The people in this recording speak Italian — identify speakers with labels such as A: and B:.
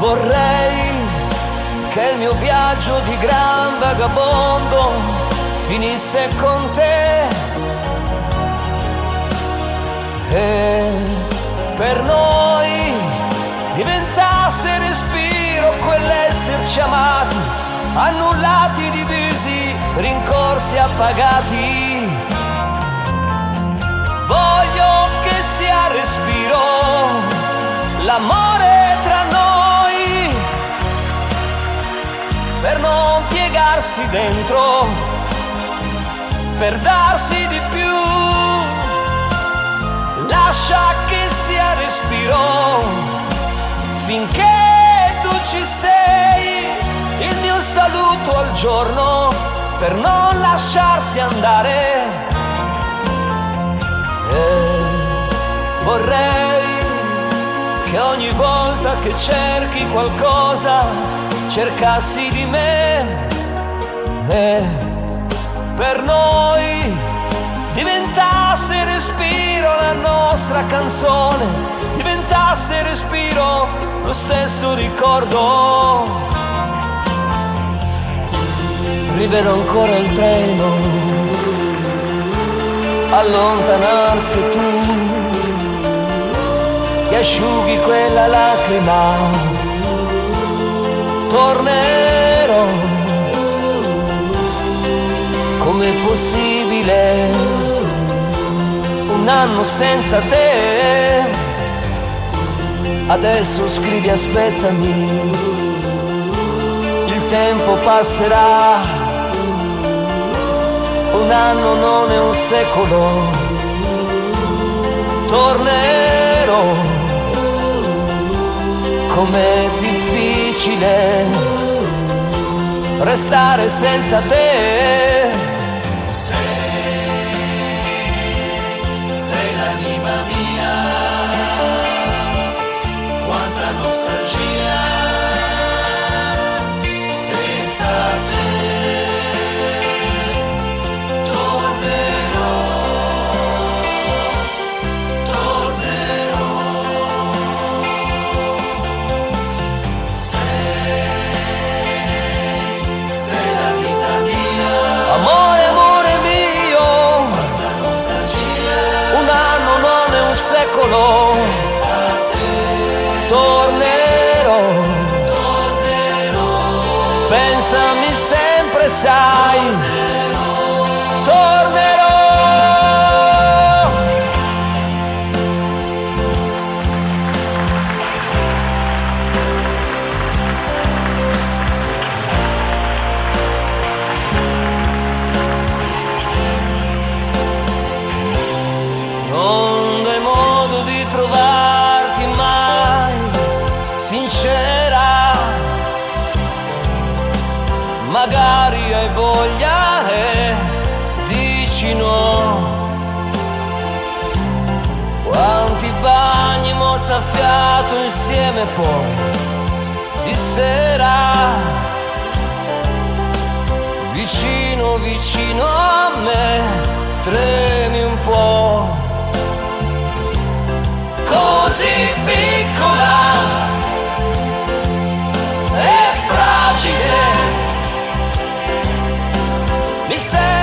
A: Vorrei che il mio viaggio di gran vagabondo finisse con te e per noi diventasse respiro quell'esserci amati, annullati, divisi, rincorsi, appagati. Voglio che sia respiro l'amore tra noi, per non piegarsi dentro, per darsi di più. Lascia che sia respiro finché tu ci sei, il mio saluto al giorno per non lasciarsi andare. E vorrei che ogni volta che cerchi qualcosa cercassi di me e per noi diventasse respiro la nostra canzone, diventasse respiro lo stesso ricordo. Rivedo ancora il treno allontanarsi e tu che asciughi quella lacrima. Tornerò, com'è possibile un anno senza te? Adesso scrivi aspettami, il tempo passerà, un anno non è un secolo. Tornerò, com'è difficile restare senza te.
B: Sei l'anima mia, quanta nostalgia senza te. Tornerò, tornerò. Sei la vita mia,
A: Amore, amore mio,
B: quanta nostalgia
A: un anno non è un secolo.
B: senza te.
A: Tornerò,
B: Tornerò,
A: pensami sempre, sai. Tornerò. Non dai modo di trovarti mai sincera, magari hai voglia e dici no. Quanti bagni mozzafiato insieme poi di sera, vicino vicino a me tremi un po'. Così piccola e fragile mi sei